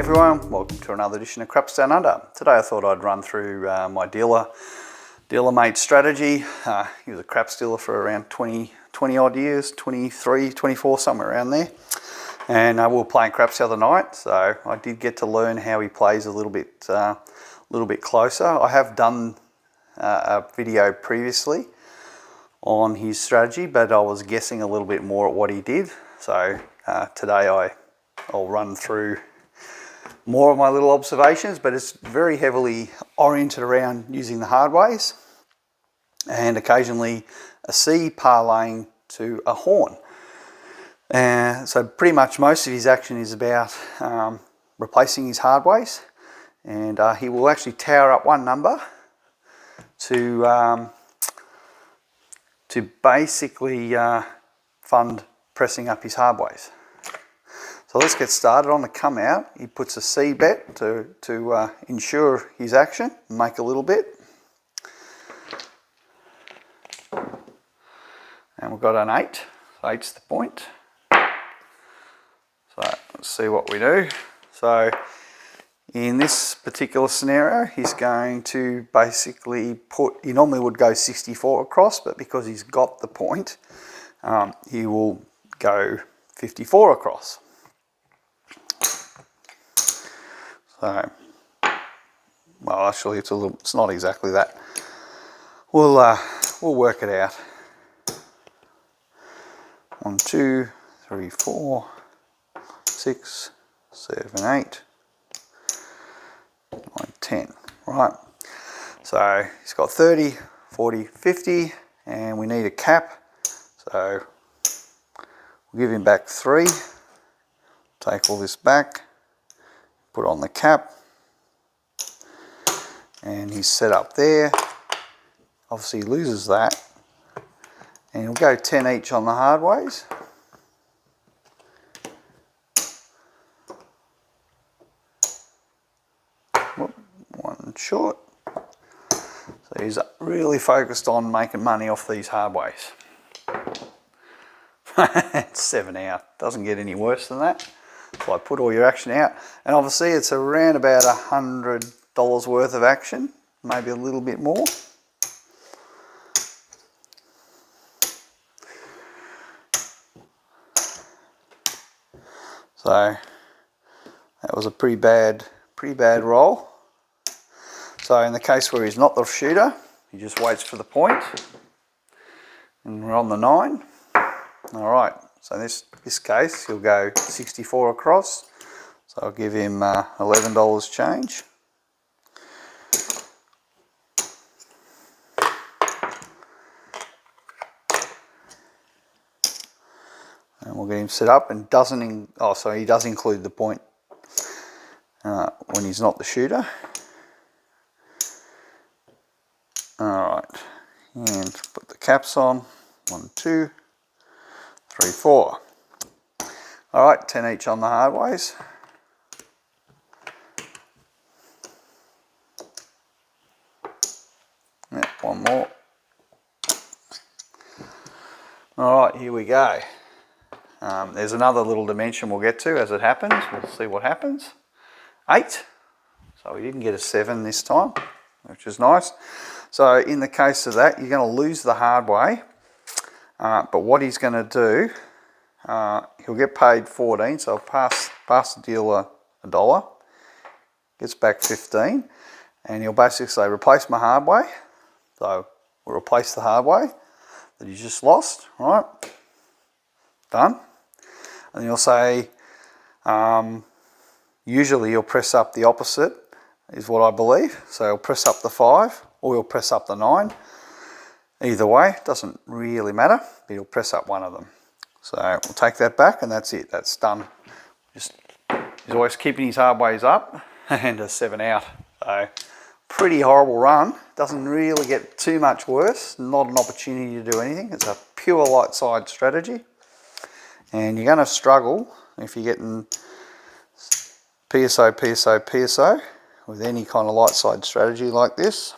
everyone, welcome to another edition of Craps Down Under. Today I thought I'd run through my dealer mate strategy. He was a craps dealer for around 20 odd years, 23, 24, somewhere around there. And we were playing craps the other night, so I did get to learn how he plays a little bit closer. I have done a video previously on his strategy, but I was guessing a little bit more at what he did. So today I'll run through more of my little observations, but it's very heavily oriented around using the hard ways and occasionally a C parlaying to a horn. So pretty much most of his action is about replacing his hard ways, and he will actually tower up one number to basically fund pressing up his hard ways. So let's get started. On the come out, he puts a C bet to ensure his action and make a little bit. And we've got an 8. So 8's the point. So let's see what we do. So in this particular scenario, he's going to basically he normally would go 64 across, but because he's got the point, he will go 54 across. So, well, actually, it's not exactly that. We'll work it out. 1, 2, 3, 4, 6, 7, 8, 9, 10. Right. So he's got 30, 40, 50, and we need a cap. So we'll give him back 3. Take all this back. Put on the cap, and he's set up there. Obviously he loses that, and he'll go 10 each on the hard ways. Whoop, one short. So he's really focused on making money off these hard ways. It's 7 out, doesn't get any worse than that. So I put all your action out, and obviously it's around about $100 worth of action, maybe a little bit more. So that was a pretty bad roll. So in the case where he's not the shooter, he just waits for the point, and we're on the 9. All right. So in this case, he'll go 64 across. So I'll give him $11 change. And we'll get him set up, and he does include the point when he's not the shooter. All right, and put the caps on. 1, 2, 3, 4. All right, 10 each on the hard ways. Yep, one more. All right, here we go. There's another little dimension we'll get to as it happens. We'll see what happens. 8. So we didn't get a 7 this time, which is nice. So in the case of that, you're going to lose the hard way. But what he's going to do, he'll get paid 14, so I'll pass the dealer $1, gets back 15, and he'll basically say, replace my hard way. So we'll replace the hard way that he just lost, right? Done. And then he'll say, usually he'll press up the opposite, is what I believe. So he'll press up the 5, or he'll press up the 9. Either way, doesn't really matter, but he'll press up one of them. So we'll take that back, and that's it, that's done. He's always keeping his hard ways up, and a 7 out. So pretty horrible run, doesn't really get too much worse, not an opportunity to do anything. It's a pure light side strategy, and you're gonna struggle if you're getting PSO with any kind of light side strategy like this.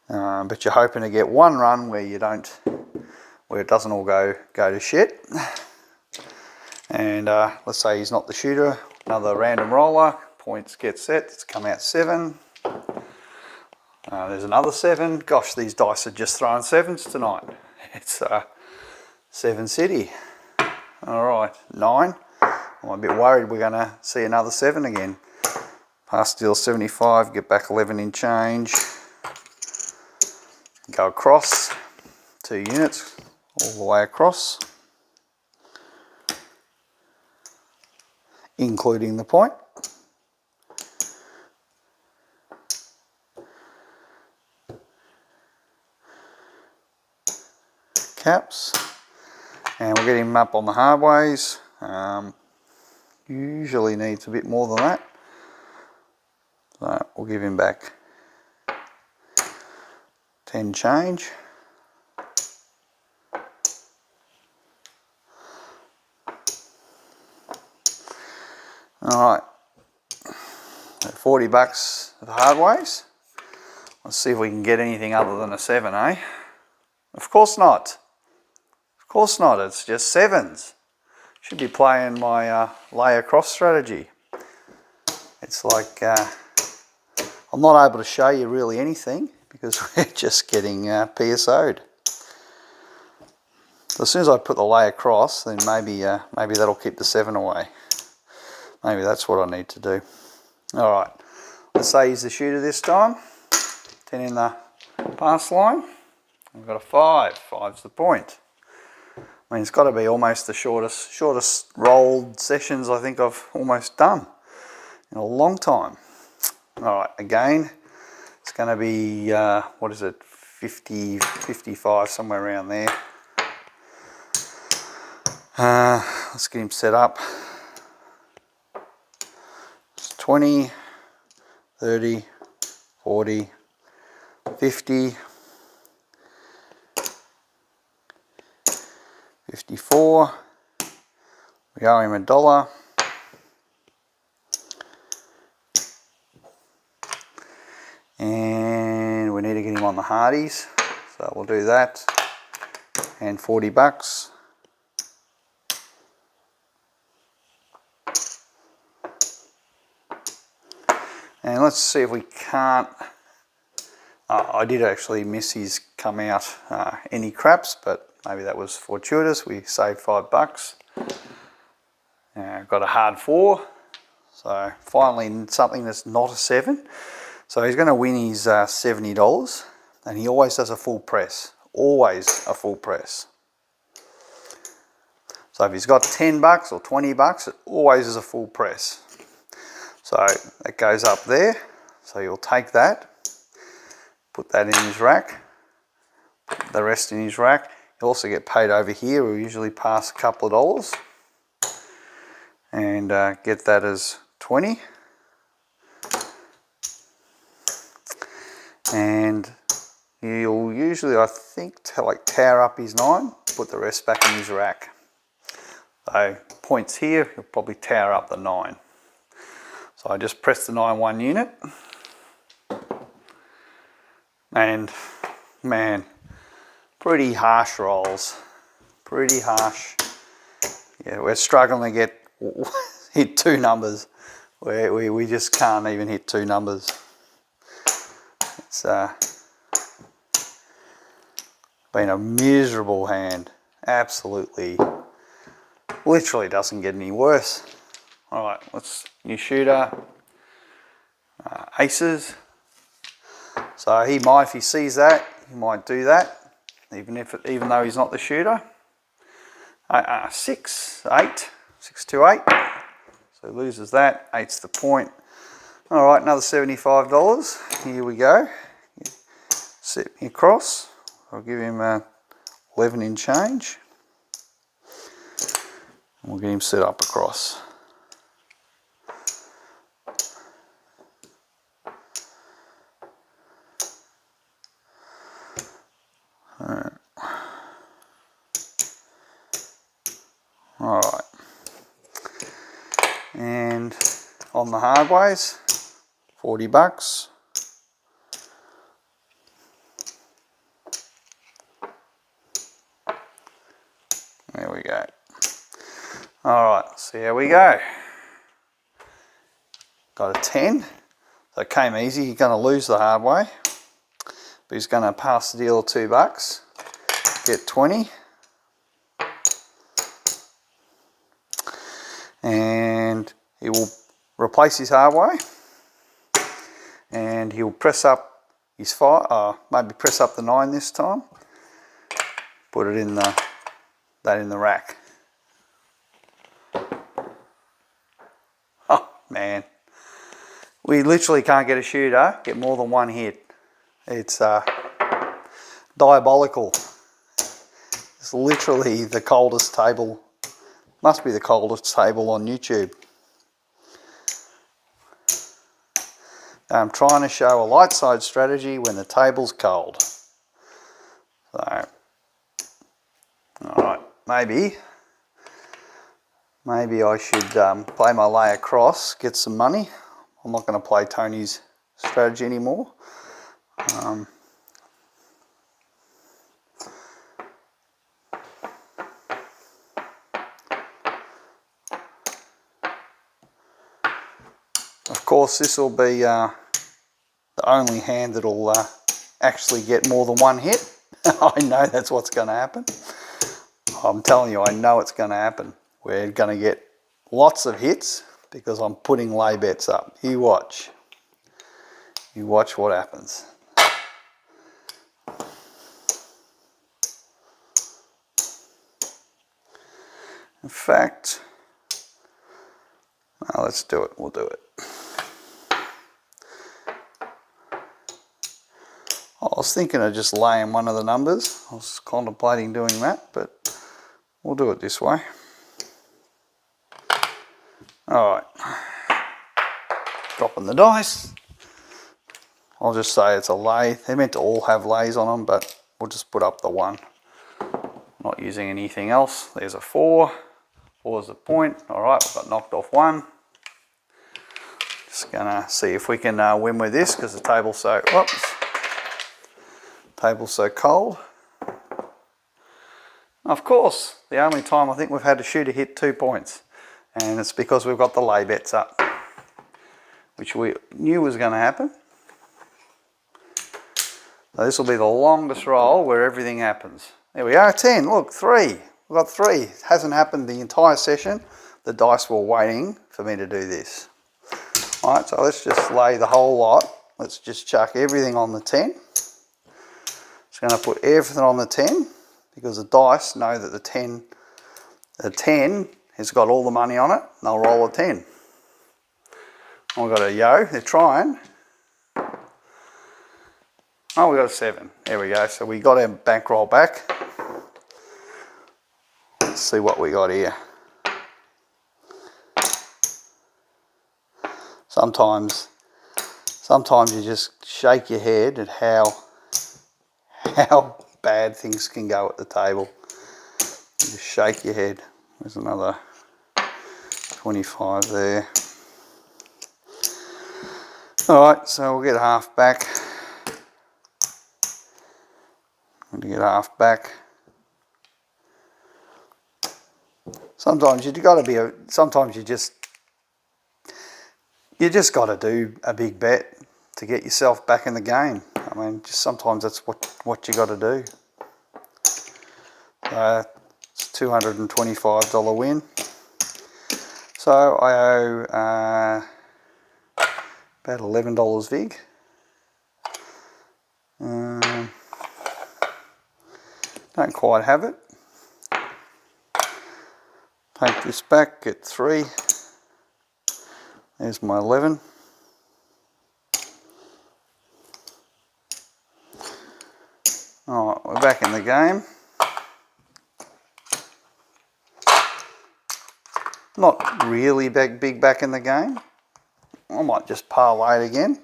But you're hoping to get one run where it doesn't all go to shit. And let's say he's not the shooter, another random roller. Points get set. It's come out 7. There's another 7. Gosh, these dice are just throwing 7s tonight. It's 7 City. All right, 9. I'm a bit worried we're going to see another 7 again. Pass deal 75, get back 11 in change. Go across 2 units all the way across, including the point. Caps, and we'll get him up on the hard ways. Usually needs a bit more than that, so we'll give him back 10 change. Alright, so 40 bucks of hard ways. Let's see if we can get anything other than a 7, eh? Of course not. Of course not, it's just 7s. Should be playing my lay across strategy. It's like I'm not able to show you really anything because we're just getting PSO'd. So as soon as I put the lay across, then maybe that'll keep the 7 away. Maybe that's what I need to do. Alright, let's say he's the shooter this time. 10 in the pass line. I've got a 5. 5's the point. I mean, it's got to be almost the shortest rolled sessions I think I've almost done in a long time. Alright, again, it's going to be, what is it, 50, 55, somewhere around there. Let's get him set up. 20, 30, 40, 50, 54, we owe him $1. And we need to get him on the hardies, so we'll do that. And 40 bucks. And let's see if we can't. I did actually miss his come out any craps, but maybe that was fortuitous. We saved 5 bucks. Got a hard 4, so finally something that's not a 7. So he's going to win his $70, and he always does a full press. Always a full press. So if he's got 10 bucks or 20 bucks, it always is a full press. So that goes up there. So you'll take that, put that in his rack, put the rest in his rack. You'll also get paid over here. We'll usually pass a couple of dollars and get that as 20. And you'll usually, I think, tear up his 9, put the rest back in his rack. So points here, you'll probably tear up the 9. So I just press the 9 1 unit. And man, pretty harsh rolls. Pretty harsh. Yeah, we're struggling to get hit 2 numbers. We just can't even hit 2 numbers. It's been a miserable hand. Absolutely, literally doesn't get any worse. All right, let's new shooter, aces. So he might, if he sees that, he might do that, even though he's not the shooter. 6, 8, 6 to 8. So he loses that. 8's the point. All right, another $75. Here we go. Set me across. I'll give him 11 in change. And we'll get him set up across. All right. And on the hard ways, 40 bucks. There we go. All right, see how we go. got a 10. So it came easy. He's going to lose the hard way. But he's going to pass the dealer $2, get 20. And he will replace his hard way. And he'll press up his 5, maybe press up the 9 this time. Put it in the, that in the rack. Oh man, we literally can't get a shooter get more than one hit. It's diabolical. It's literally the coldest table, must be the coldest table on YouTube. I'm trying to show a light side strategy when the table's cold. So, alright, maybe I should play my lay across, get some money. I'm not going to play Tony's strategy anymore. Of course, this will be the only hand that'll actually get more than one hit. I know that's what's going to happen. I'm telling you, I know it's going to happen. We're going to get lots of hits because I'm putting lay bets up. You watch. You watch what happens. In fact, no, let's do it. We'll do it. I was thinking of just laying one of the numbers. I was contemplating doing that, but we'll do it this way. Alright. Dropping the dice. I'll just say it's a lay. They're meant to all have lays on them, but we'll just put up the 1. Not using anything else. There's a 4. 4 is the point. Alright, we've got knocked off 1. Just gonna see if we can win with this because the table's so, table's so cold. Of course, the only time I think we've had a shooter hit 2 points, and it's because we've got the lay bets up, which we knew was going to happen. So this will be the longest roll where everything happens. There we are, 10. Look, 3. We've got 3. It hasn't happened the entire session. The dice were waiting for me to do this. All right, so let's just lay the whole lot. Let's just chuck everything on the 10. Just going to put everything on the 10 because the dice know that the 10 has got all the money on it. And they'll roll a 10. I've got a yo. They're trying. Oh, we got a 7. There we go. So we got our bankroll back. Let's see what we got here. Sometimes you just shake your head at how bad things can go at the table. You just shake your head. There's another 25 there. Alright, so we'll get half back. Going to get half back. Sometimes you got to be sometimes you just got to do a big bet to get yourself back in the game. I mean, just sometimes that's what you got to do. It's a $225 win. So I owe about $11 vig. Don't quite have it. Take this back, get 3. There's my 11. Alright, we're back in the game. Not really big back in the game. I might just parlay it again.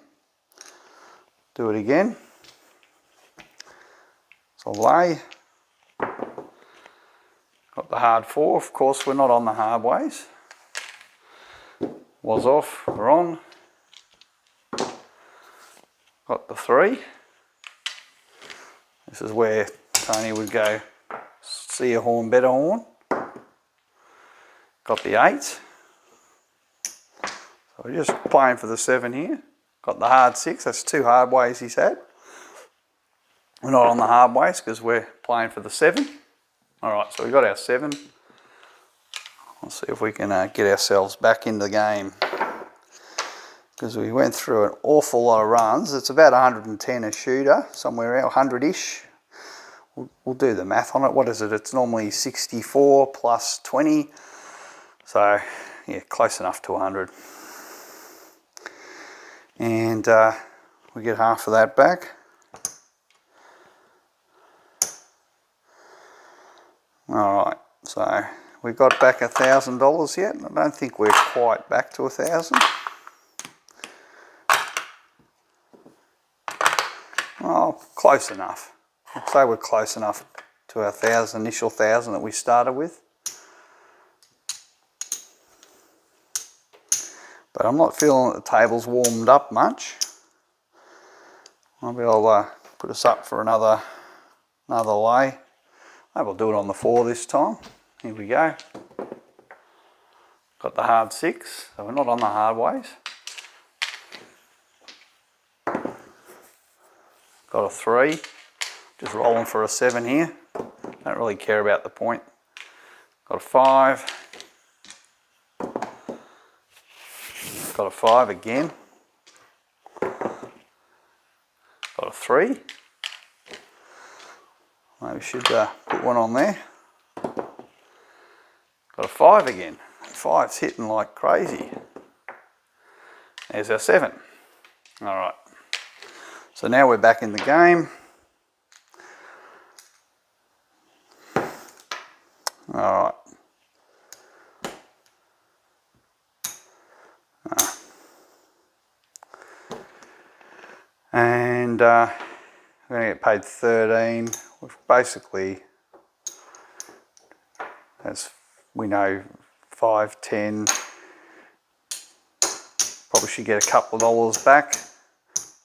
Do it again. So lay. Got the hard 4. Of course, we're not on the hard ways. Was off, we're on. Got the 3. This is where Tony would go, see a horn, bet a horn. Got the 8. So we're just playing for the 7 here. Got the hard 6, that's 2 hard ways he's had. We're not on the hard ways because we're playing for the 7. Alright, so we got our 7. Let's see if we can get ourselves back in the game. Because we went through an awful lot of runs. It's about 110 a shooter, somewhere around 100-ish. We'll do the math on it. What is it? It's normally 64 plus 20. So, yeah, close enough to 100. And we get half of that back. Alright, so we got back $1,000 yet. I don't think we're quite back to 1,000. Oh, close enough. I'd say we're close enough to our initial 1,000 that we started with. But I'm not feeling that the table's warmed up much. Maybe I'll put us up for another lay. Maybe I'll do it on the 4 this time. Here we go. Got the hard 6, so we're not on the hard ways. Got a 3. Just rolling for a 7 here. Don't really care about the point. Got a 5. Got a 5 again. Got a 3. Maybe we should put one on there. Got a 5 again. 5's hitting like crazy. There's our 7. Alright. So now we're back in the game. Alright. And we're going to get paid 13. We've basically, as we know, 5, 10, probably should get a couple of dollars back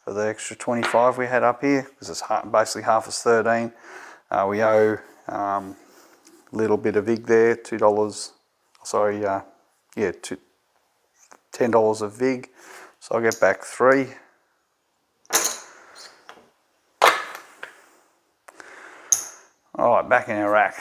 for the extra 25 we had up here, because it's basically half is 13. We owe a little bit of VIG there, $2, sorry, yeah, $10 of VIG, so I'll get back 3. Alright, back in our rack.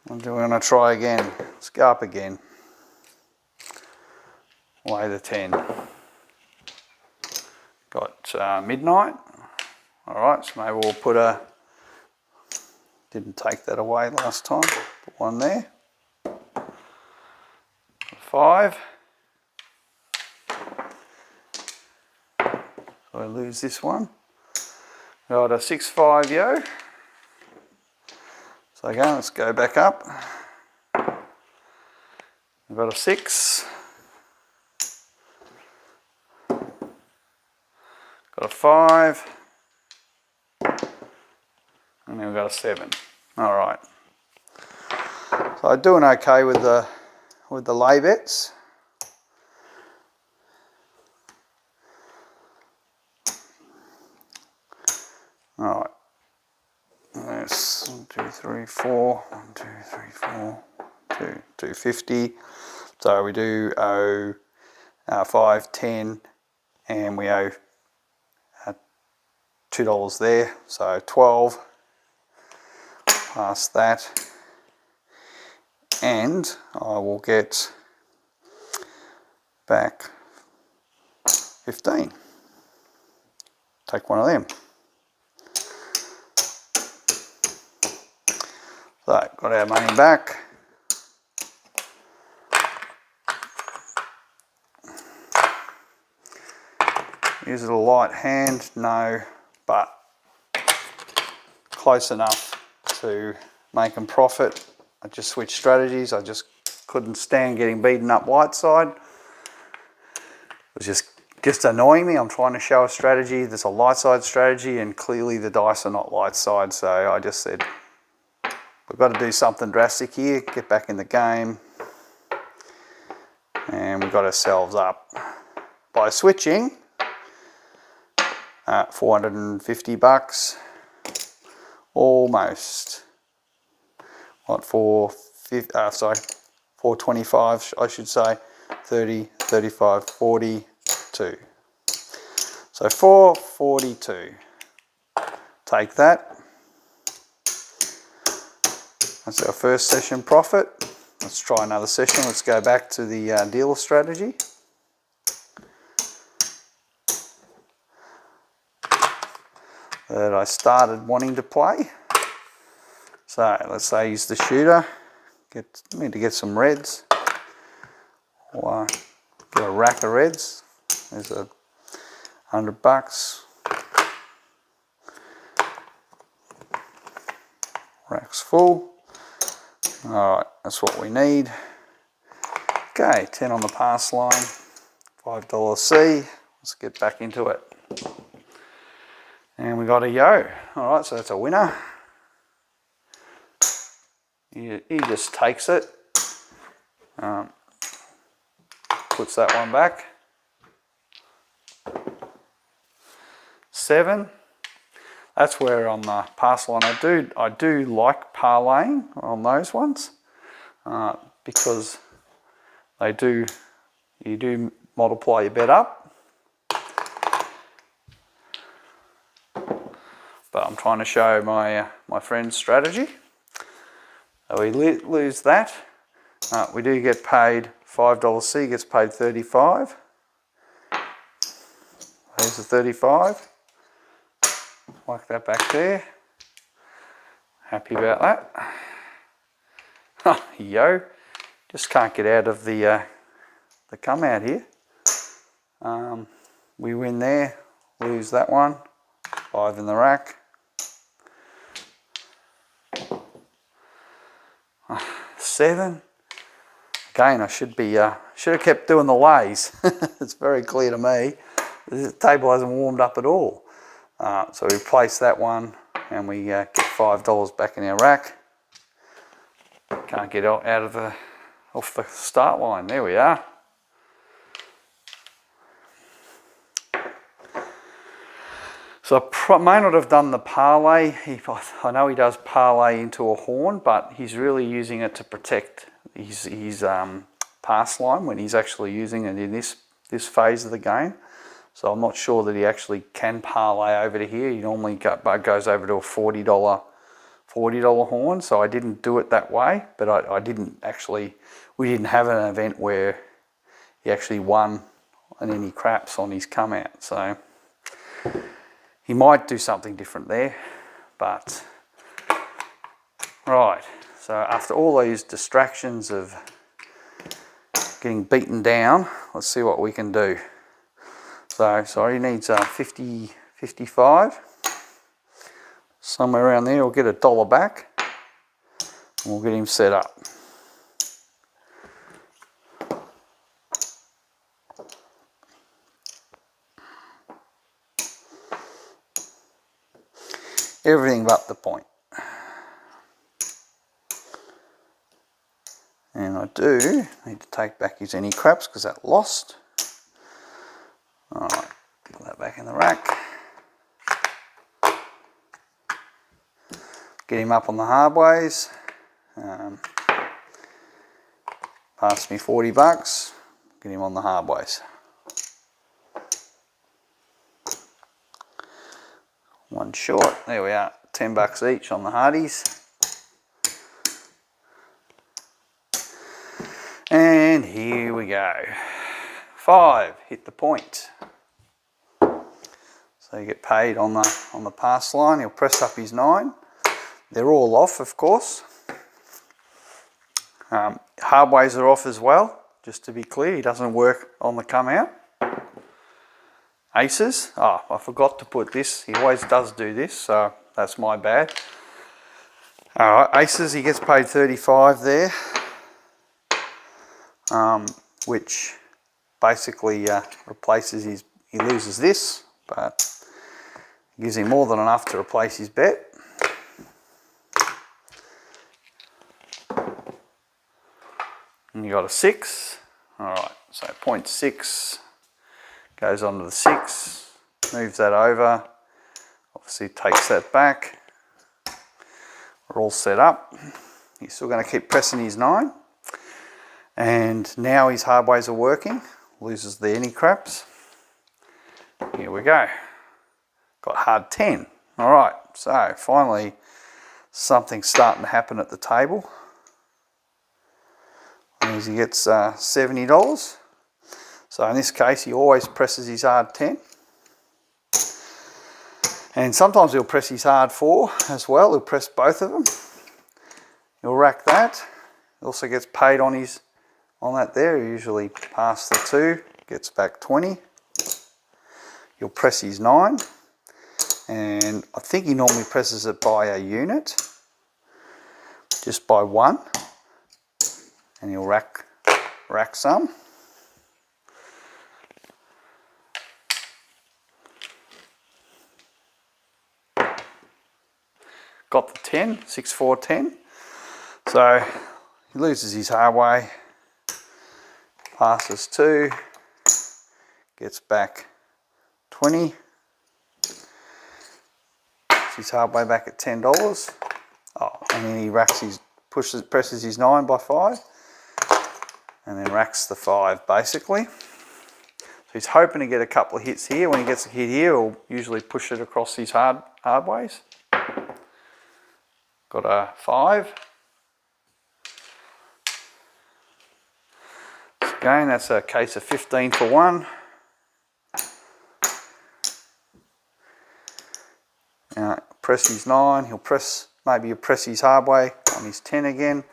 We're going to try again. Let's go up again. Lay the 10. Got midnight. Alright, so maybe we'll put a... Didn't take that away last time. Put one there. 5. So I lose this one. Got a 6-5 yo. So again, let's go back up. We've got a 6. Got a 5. And then we've got a 7. Alright. So I'm doing okay with the lay bets. Alright. That's 1, 2, 3, 4. 1, 2, 3, 4. 250. So we do owe 5, 10, and we owe $2 there. So 12 plus that, and I will get back 15. Take one of them. So, got our money back. Is it a light hand? No, but close enough to making profit. I just switched strategies. I just couldn't stand getting beaten up white side. It was just annoying me. I'm trying to show a strategy that's a light side strategy, and clearly the dice are not light side, so I just said, we've got to do something drastic here, get back in the game, and we got ourselves up by switching 450 bucks, almost, what, 425 I should say, 30, 35, 42. So 442. Take that. That's our first session profit. Let's try another session. Let's go back to the dealer strategy. That I started wanting to play. So let's say use the shooter. Need to get some reds. Or get a rack of reds. There's $100. Rack's full. Alright, that's what we need. Okay, 10 on the pass line, $5 C. Let's get back into it. And we got a yo. Alright, so that's a winner. He just takes it. Puts that one back. 7. That's where on the pass line I do like parlaying on those ones because you do multiply your bet up. But I'm trying to show my friend's strategy. So we lose that. We do get paid $5 C, gets paid 35. There's the 35. Like that back there. Happy about that. Oh, yo, just can't get out of the come out here. We win there, lose that one. 5 in the rack. 7. Again, I should have kept doing the lays. It's very clear to me. The table hasn't warmed up at all. So we replace that one and we get $5 back in our rack. Can't get off the start line. There we are. So I may not have done the parlay. I know he does parlay into a horn, but he's really using it to protect his pass line when he's actually using it in this phase of the game. So I'm not sure that he actually can parlay over to here. He normally goes over to a $40 horn. So I didn't do it that way, but we didn't have an event where he actually won on any craps on his come out. So he might do something different there, but right. So after all these distractions of getting beaten down, let's see what we can do. So he needs 50, 55, somewhere around there. We'll get $1 back and we'll get him set up. Everything but the point. And I do need to take back his any craps because that lost. Alright, put that back in the rack. Get him up on the hard ways. Pass me $40. Get him on the hard ways. One short. There we are. $10 each on the hardies. And here we go. 5. Hit the point. So you get paid on the pass line. He'll press up his 9. They're all off, of course. Hardways are off as well, just to be clear. He doesn't work on the come out. Aces. Oh, I forgot to put this. He always does do this, so that's my bad. Alright, aces, he gets paid 35 there. Which basically replaces he loses this, but gives him more than enough to replace his bet. And you got a 6. Alright, so 0.6 goes on to the 6, moves that over, obviously takes that back. We're all set up. He's still going to keep pressing his 9. And now his hard ways are working. Loses the any craps. Here we go. Got hard 10. All right, so finally something's starting to happen at the table. As he gets $70. So in this case, he always presses his hard 10. And sometimes he'll press his hard 4 as well. He'll press both of them. He'll rack that. He also gets paid on that there. He usually past the 2, gets back 20. He'll press his 9. And I think he normally presses it by a unit, just by 1. And he'll rack some. Got the 10, 6, 4, 10. So he loses his hard way, passes 2, gets back 20. His hard way back at $10. Oh, and then he presses his 9 by 5, and then racks the 5 basically. So he's hoping to get a couple of hits here. When he gets a hit here, he'll usually push it across his hard ways. Got a 5. So again, that's a case of 15 for 1. Now, press his 9, maybe he'll press his hard way on his 10 again,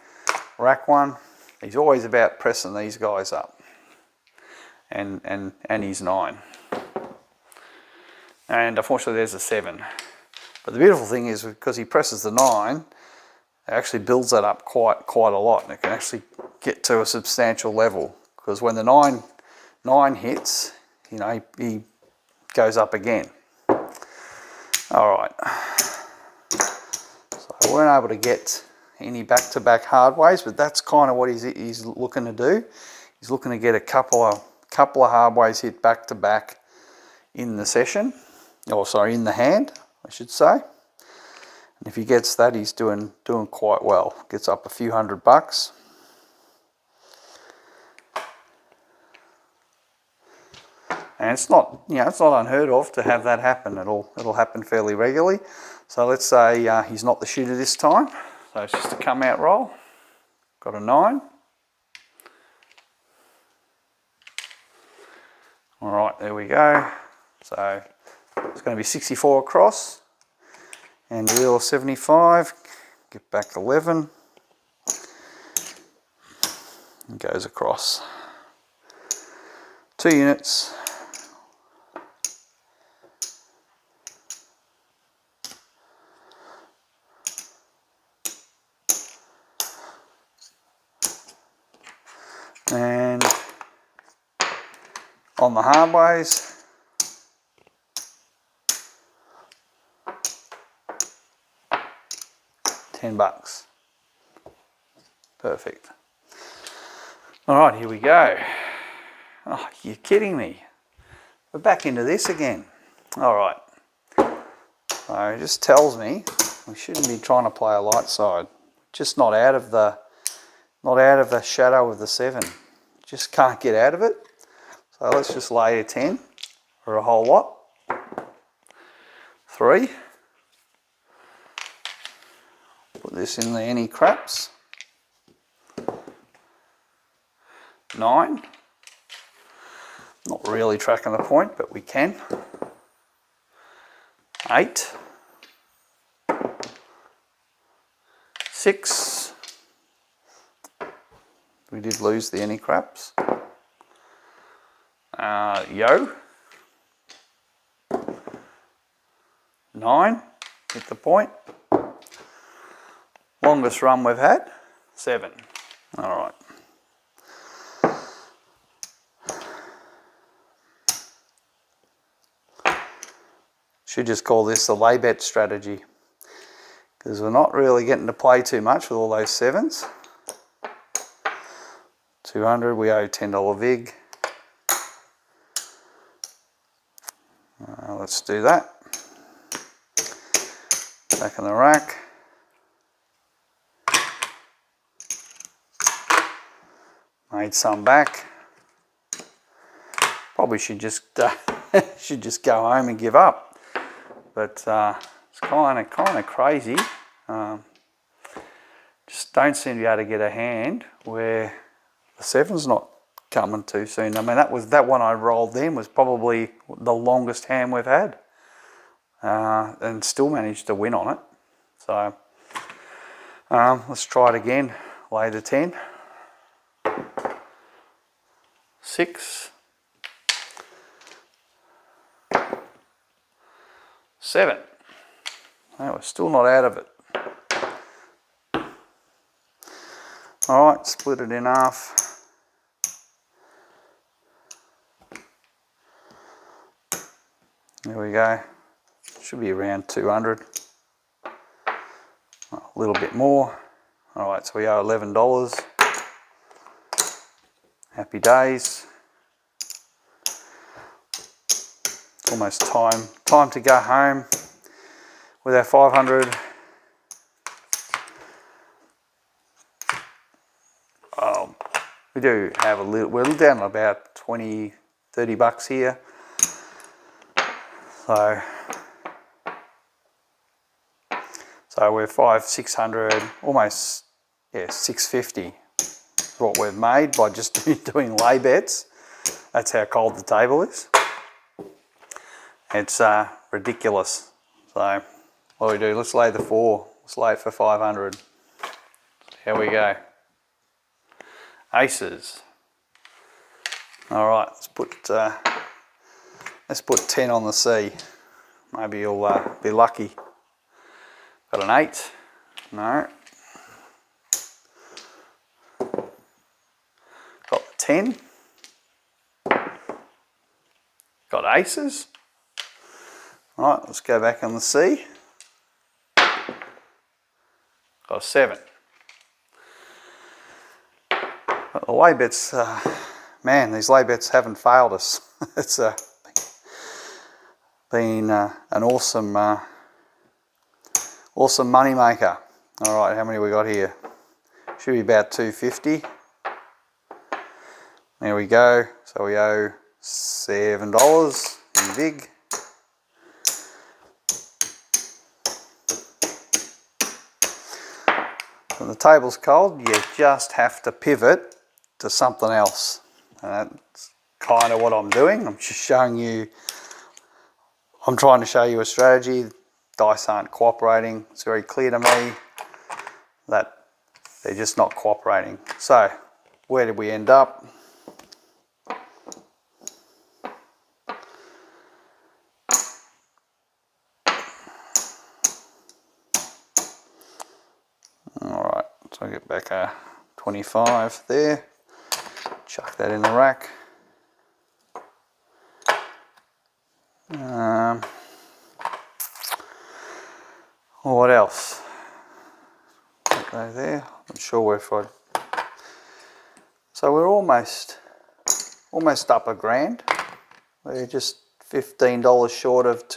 rack 1. He's always about pressing these guys up, and his 9. And unfortunately there's a 7. But the beautiful thing is, because he presses the 9, it actually builds that up quite a lot, and it can actually get to a substantial level, because when the 9 hits, you know, he goes up again. Alright, so I weren't able to get any back-to-back hard ways, but that's kind of what he's looking to do. He's looking to get a couple of hard ways hit back-to-back in the session, or sorry, in the hand, I should say. And if he gets that, he's doing quite well. Gets up a few $100. And it's not, it's not unheard of to have that happen. It'll happen fairly regularly. So let's say he's not the shooter this time. So it's just a come out roll. Got a 9. All right, there we go. So it's going to be 64 across, and deal 75. Get back 11. And goes across. 2 units. And on the hard ways, $10. Perfect. All right, here we go. Oh, you're kidding me. We're back into this again. All right. So it just tells me we shouldn't be trying to play a light side. Just not out of the shadow of the 7. Just can't get out of it. So let's just lay a 10 or a whole lot. 3. Put this in the any craps. 9. Not really tracking the point, but we can. 8. 6. We did lose the any craps. Yo. 9. Hit the point. Longest run we've had. 7. All right. Should just call this the lay bet strategy, because we're not really getting to play too much with all those 7s. 200, we owe $10 vig. Let's do that. Back in the rack. Made some back. Probably should just should just go home and give up. But it's kind of crazy. Just don't seem to be able to get a hand where the 7's not coming too soon. I mean, that one I rolled then was probably the longest hand we've had, and still managed to win on it. So let's try it again. Lay the 10, 6, 7. No, we're still not out of it. All right, split it in half. There we go. Should be around 200. A little bit more. All right, so we owe $11. Happy days. It's almost time to go home with our 500. We do have a little, we're down about 20, 30 bucks here. So we're 500, 600, almost, yeah, 650 is what we've made by just doing lay bets. That's how cold the table is. It's ridiculous. So what do we do? Let's lay the 4. Let's lay it for 500. Here we go. Aces. All right, let's put 10 on the C. Maybe you'll be lucky. Got an 8. No. Got the 10. Got aces. All right, let's go back on the C. Got a 7. The lay bets, man, these lay bets haven't failed us. It's been an awesome money maker. All right, how many we got here? Should be about 250. There we go. So we owe $7 in vig. When the table's cold, you just have to pivot to something else. And that's kind of what I'm doing. I'm just showing you, I'm trying to show you a strategy. Dice aren't cooperating. It's very clear to me that they're just not cooperating. So where did we end up? All right, so I get back a 25 there. Chuck that in the rack. What else? Put that there. Not sure if I. So we're almost up $1,000. We're just $15 short of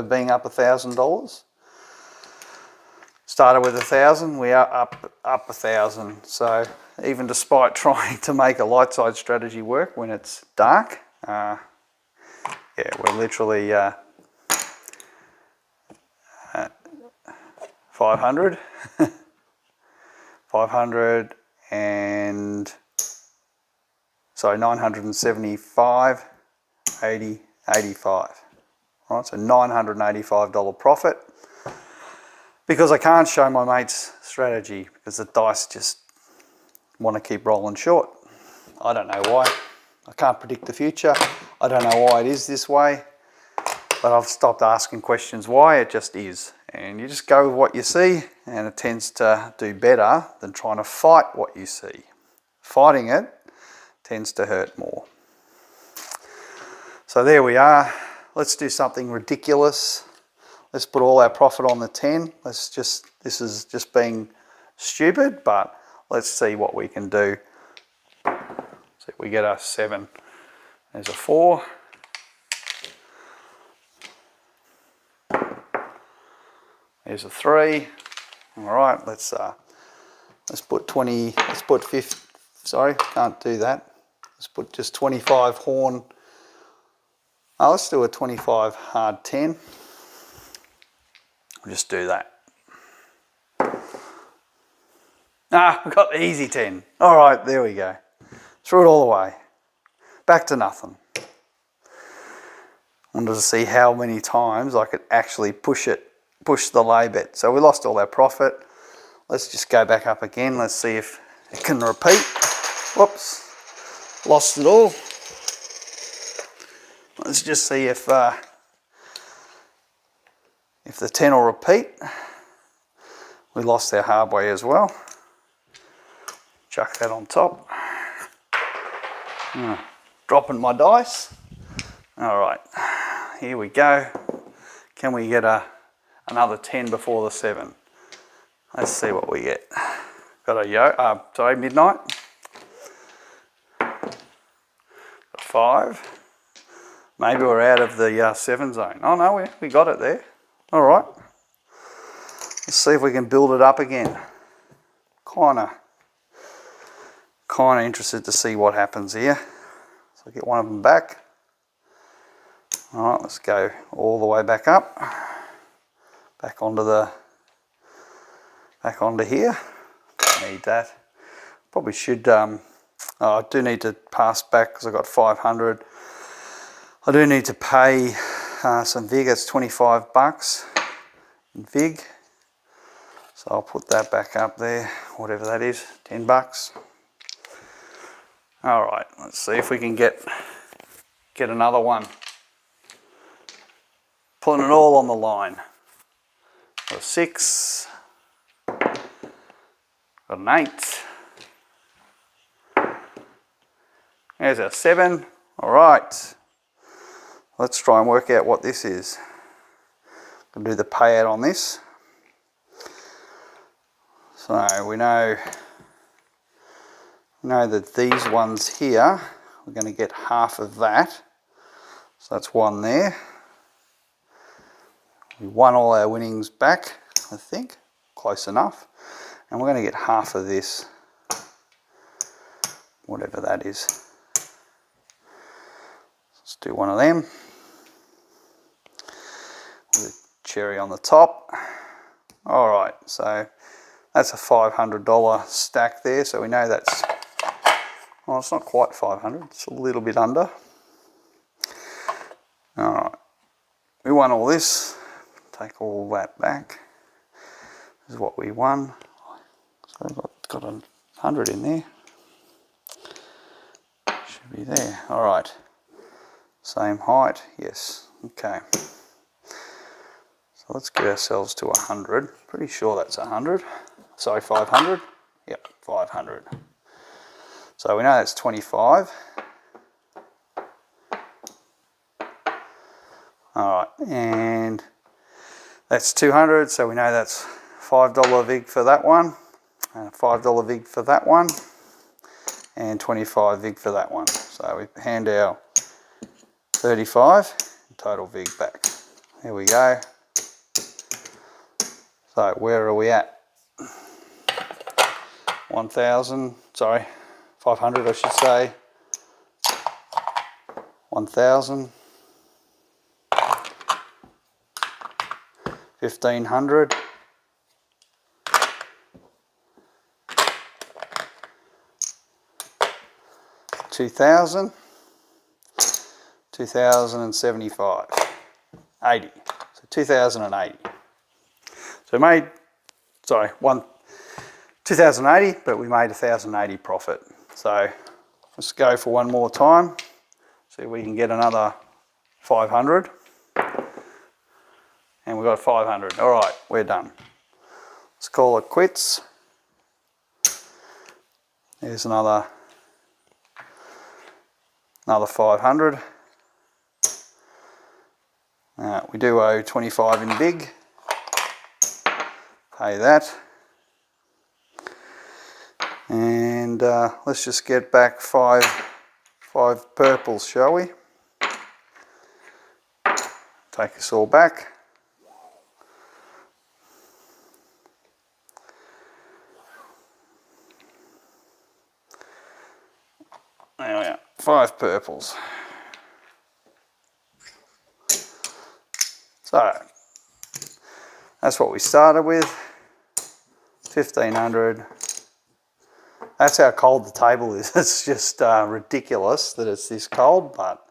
being up $1,000. Started with 1,000. We are up 1,000. So even despite trying to make a light side strategy work when it's dark, yeah, we're literally 500, 500 and sorry, 975, 80, 85. All right, so $985 profit. Because I can't show my mates strategy because the dice just want to keep rolling short. I don't know why. I can't predict the future. I don't know why it is this way, but I've stopped asking questions why. It just is. And you just go with what you see, and it tends to do better than trying to fight what you see. Fighting it tends to hurt more. So there we are. Let's do something ridiculous. Let's put all our profit on the 10. This is just being stupid, but let's see what we can do. See if we get a 7. There's a 4. There's a 3. All right, let's put 20. Let's put sorry, can't do that. Let's put just 25 horn. Oh, let's do a 25 hard 10. We'll just do that. Ah, we've got the easy 10. All right, there we go. Threw it all the way. Back to nothing. Wanted to see how many times I could actually push the lay bet. So we lost all our profit. Let's just go back up again. Let's see if it can repeat. Whoops, lost it all. Let's just see if the 10 will repeat. We lost our hard way as well. Chuck that on top. Dropping my dice. All right, here we go. Can we get another 10 before the 7? Let's see what we get. Got a midnight. Got 5. Maybe we're out of the 7 zone. Oh no, we got it there. All right. Let's see if we can build it up again. Kinda interested to see what happens here. So get one of them back. All right, let's go all the way back up. Back onto here. Don't need that. Probably should. I do need to pass back because I got 500. I do need to pay some vig. It's 25 bucks in vig. So I'll put that back up there, whatever that is, 10 bucks. All right, let's see if we can get another one. Putting it all on the line. Got a 6. Got an 8. There's our 7. All right. Let's try and work out what this is. I'm going to do the payout on this. So we know that these ones here, we're going to get half of that. So that's 1 there. We won all our winnings back, I think. Close enough. And we're going to get half of this, whatever that is. Let's do one of them. With a cherry on the top. All right, so that's a $500 stack there. So we know that's, well, it's not quite 500. It's a little bit under. All right, we won all this. Take all that back. This is what we won. So I've got 100 in there. Should be there. All right. Same height. Yes. Okay. So let's get ourselves to 100. Pretty sure that's 100. Sorry, 500. Yep, 500. So we know that's 25. All right, and that's 200. So we know that's $5 vig for that one, $5 vig for that one, and 25 vig for that one. So we hand our 35 total vig back. There we go. So where are we at? 1,000, sorry, 500 I should say. 1,000. 1,500. 2,000. 2,075. 80. So 2,080. So we made, sorry, 2,080, but we made 1,080 profit. So let's go for one more time. See if we can get another 500. And we've got 500. All right, we're done. Let's call it quits. There's another 500. We do owe 25 in vig. Pay that. And let's just get back five purples, shall we? Take us all back. There we are, 5 purples. So that's what we started with, 1500. That's how cold the table is. It's just ridiculous that it's this cold, but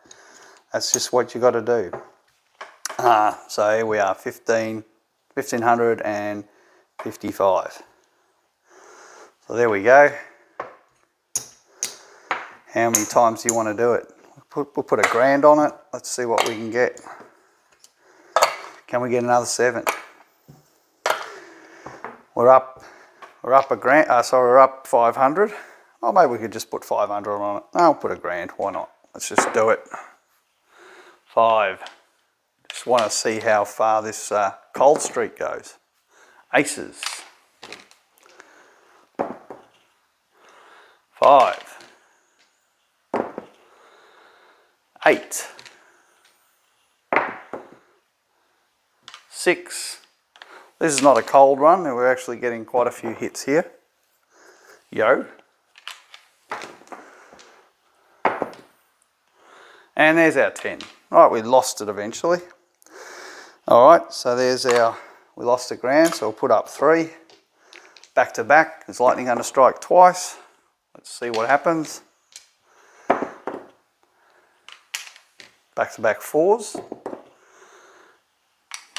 that's just what you got to do. So here we are, 1555. So there we go. How many times do you want to do it? We'll put $1,000 on it. Let's see what we can get. Can we get another 7? We're up $1,000. So we're up 500. Oh, maybe we could just put 500 on it. No, I'll put $1,000. Why not? Let's just do it. 5. Just want to see how far this cold streak goes. Aces. 5. 8. 6. This is not a cold run, we're actually getting quite a few hits here. Yo. And there's our 10. Right, we lost it eventually. Alright, so there's our, we lost $1,000, so we'll put up 3. Back to back, is lightning going to strike twice? Let's see what happens. Back to back 4s.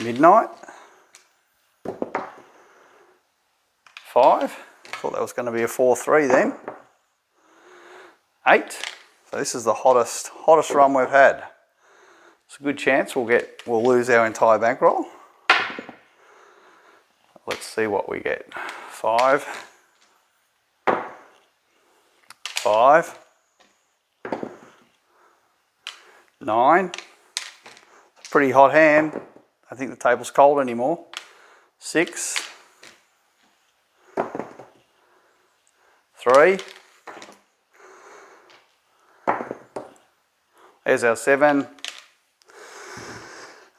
Midnight. 5. Thought that was going to be a 4-3 then. 8. So this is the hottest run we've had. It's a good chance we'll lose our entire bankroll. Let's see what we get. 5. 5. 9. It's a pretty hot hand. I think the table's cold anymore. 6. 3. There's our 7.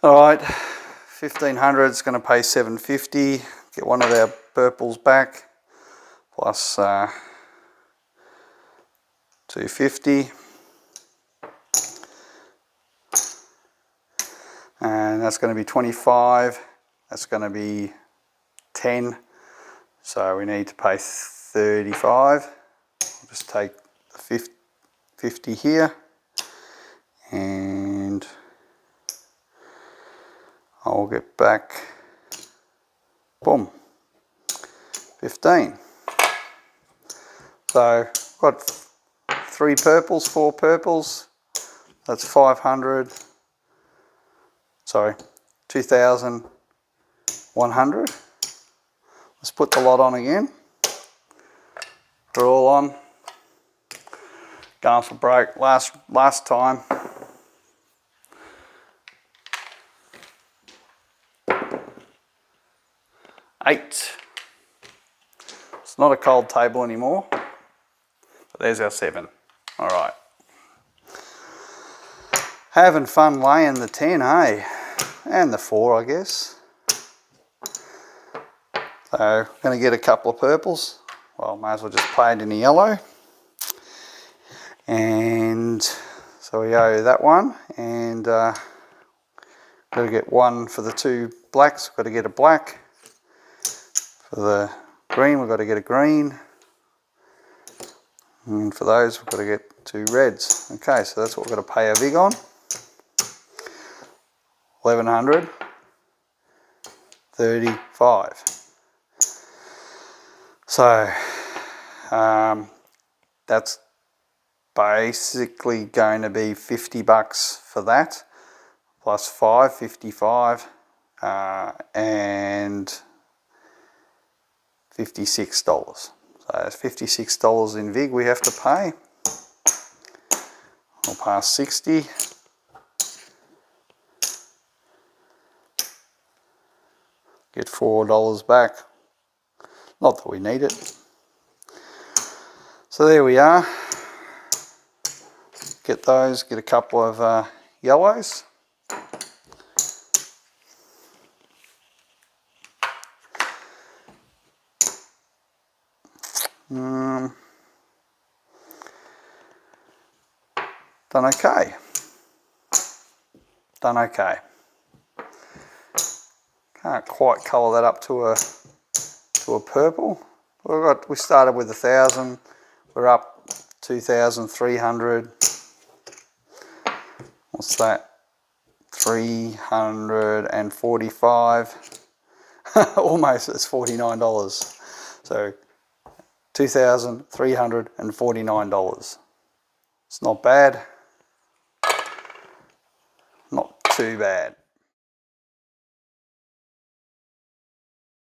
Alright, 1500 is going to pay 750. Get one of our purples back. Plus 250. And that's going to be 25. That's going to be 10. So we need to pay 35. I'll just take the 50 here. And I'll get back, boom, 15. So got 3 purples, 4 purples. That's 500. Sorry, 2,100. Let's put the lot on again. We're all on. Going for broke last time. 8. It's not a cold table anymore. But there's our 7. All right. Having fun laying the 10, hey? And the 4, I guess. So, I'm going to get a couple of purples. Well, might as well just play it in the yellow. And so we go that one. And got to get one for the 2 blacks. We've got to get a black. For the green, we've got to get a green. And for those, we've got to get 2 reds. Okay, so that's what we've got to pay our vig on. 1100. 35. So, that's basically going to be $50 for that. Plus 5, 55. And $56. So it's $56 in vig we have to pay. We'll pass 60. Get $4 back. Not that we need it. So there we are. Get those, get a couple of yellows. Done okay. Done okay. Can't quite colour that up to a purple. We started with 1,000. We're up 2,300. What's that? 345. Almost, it's $49. So $2,349. It's not bad. Not too bad.